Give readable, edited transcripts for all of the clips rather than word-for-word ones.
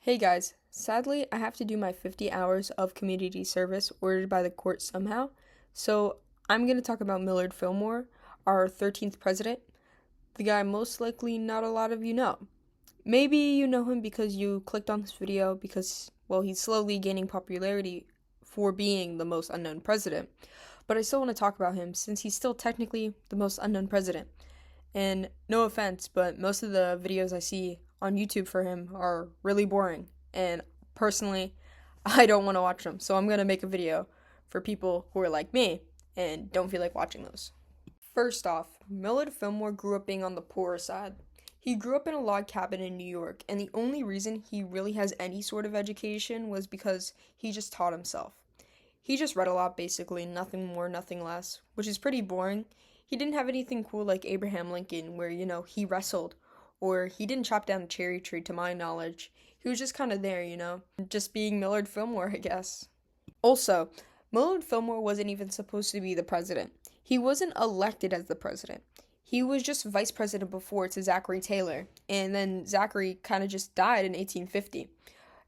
Hey guys, sadly, I have to do my 50 hours of community service ordered by the court somehow. So I'm going to talk about Millard Fillmore, our 13th president, the guy most likely not a lot of you know. Maybe you know him because you clicked on this video because, well, he's slowly gaining popularity for being the most unknown president. But I still want to talk about him since he's still technically the most unknown president. And no offense, but most of the videos I see on YouTube for him are really boring. And personally, I don't want to watch them. So I'm going to make a video for people who are like me and don't feel like watching those. First off, Millard Fillmore grew up being on the poorer side. He grew up in a log cabin in New York, and the only reason he really has any sort of education was because he just taught himself. He just read a lot, basically, nothing more, nothing less, which is pretty boring. He didn't have anything cool like Abraham Lincoln, where, he wrestled, or he didn't chop down a cherry tree, to my knowledge. He was just kind of there, just being Millard Fillmore, I guess. Also, Millard Fillmore wasn't even supposed to be the president. He wasn't elected as the president. He was just vice president before to Zachary Taylor, and then Zachary kind of just died in 1850.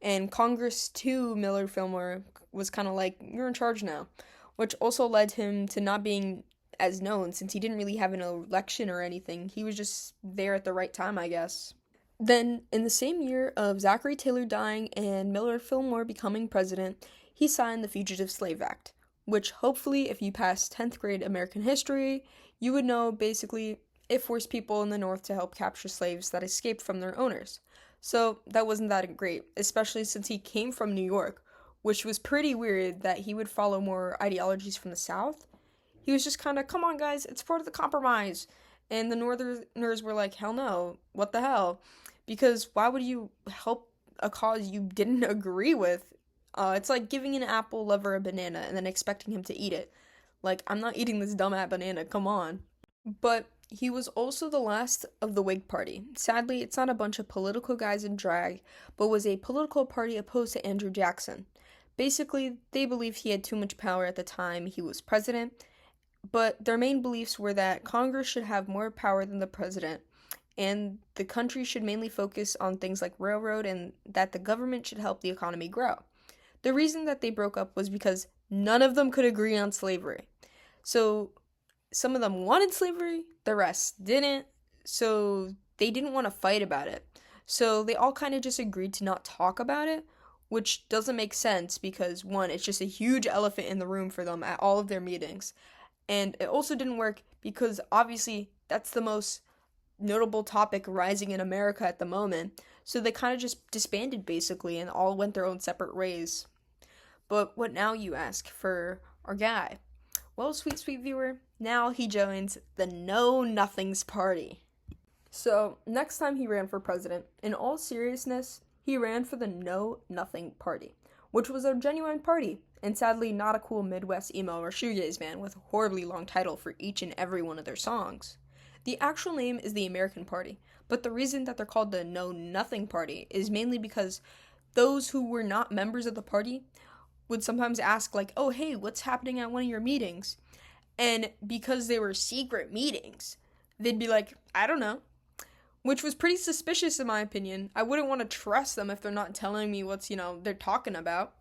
And Congress to Millard Fillmore was kind of like, you're in charge now, which also led him to not being as known since he didn't really have an election or anything. He was just there at the right time, I guess. Then, in the same year of Zachary Taylor dying and Millard Fillmore becoming president, he signed the Fugitive Slave Act, which hopefully, if you passed 10th grade American history, you would know basically it forced people in the North to help capture slaves that escaped from their owners. So that wasn't that great, especially since he came from New York, which was pretty weird that he would follow more ideologies from the South. He was just kind of, come on guys, it's part of the compromise. And the Northerners were like, hell no, what the hell? Because why would you help a cause you didn't agree with? It's like giving an apple lover a banana and then expecting him to eat it. Like, I'm not eating this dumb banana, come on. But he was also the last of the Whig Party. Sadly, it's not a bunch of political guys in drag, but was a political party opposed to Andrew Jackson. Basically, they believed he had too much power at the time he was president, but their main beliefs were that Congress should have more power than the president, and the country should mainly focus on things like railroad, and that the government should help the economy grow. The reason that they broke up was because none of them could agree on slavery. So some of them wanted slavery, the rest didn't, so they didn't want to fight about it. So they all kind of just agreed to not talk about it, which doesn't make sense because, one, it's just a huge elephant in the room for them at all of their meetings. And it also didn't work because obviously that's the most notable topic rising in America at the moment. So they kind of just disbanded basically and all went their own separate ways. But what now, you ask, for our guy? Well, sweet viewer, now he joins the Know Nothings Party. So, next time he ran for president, in all seriousness, he ran for the Know Nothing Party, which was a genuine party, and sadly not a cool Midwest emo or shoegaze band with a horribly long title for each and every one of their songs. The actual name is the American Party, but the reason that they're called the Know Nothing Party is mainly because those who were not members of the party would sometimes ask, like, oh, hey, what's happening at one of your meetings? And because they were secret meetings, they'd be like, I don't know. Which was pretty suspicious in my opinion. I wouldn't want to trust them if they're not telling me what's, they're talking about.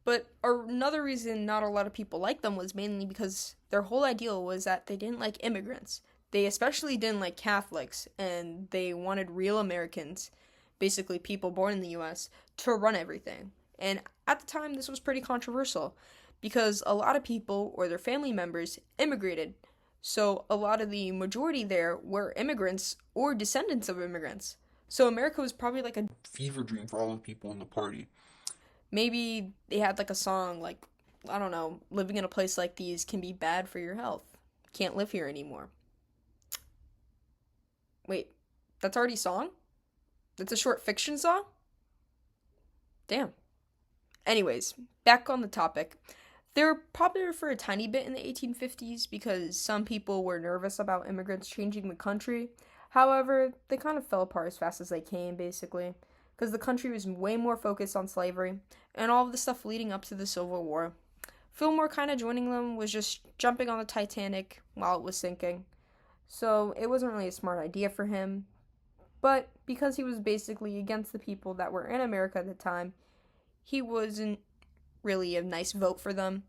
But another reason not a lot of people liked them was mainly because their whole ideal was that they didn't like immigrants. They especially didn't like Catholics, and they wanted real Americans, basically people born in the US, to run everything. And at the time, this was pretty controversial because a lot of people or their family members immigrated. So a lot of the majority there were immigrants or descendants of immigrants. So America was probably like a fever dream for all the people in the party. maybe they had like a song like, I don't know, living in a place like these can be bad for your health. Can't live here anymore. Wait, that's already a song? That's a short fiction song? Damn. Anyways, back on the topic. They were popular for a tiny bit in the 1850s because some people were nervous about immigrants changing the country. However, they kind of fell apart as fast as they came, basically, because the country was way more focused on slavery and all of the stuff leading up to the Civil War. Fillmore kind of joining them was just jumping on the Titanic while it was sinking. So it wasn't really a smart idea for him. But because he was basically against the people that were in America at the time, he wasn't really a nice vote for them.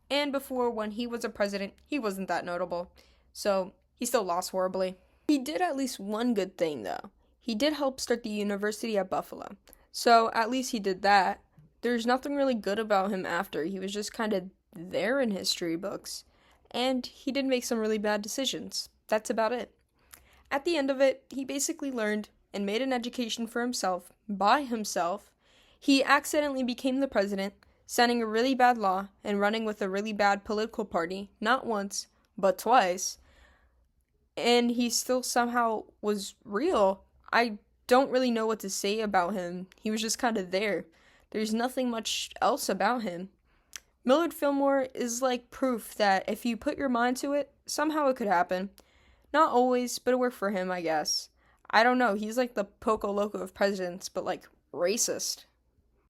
And before, when he was a president, he wasn't that notable. So he still lost horribly. He did at least one good thing, though. He did help start the university at Buffalo. So at least he did that. There's nothing really good about him after. He was just kind of there in history books. And he did make some really bad decisions. That's about it. At the end of it, he basically learned and made an education for himself, by himself. He accidentally became the president, signing a really bad law and running with a really bad political party, not once, but twice. And he still somehow was real. I don't really know what to say about him. He was just kind of there. There's nothing much else about him. Millard Fillmore is like proof that if you put your mind to it, somehow it could happen. Not always, but it worked for him, I guess. I don't know, he's like the Poco Loco of presidents, but like racist.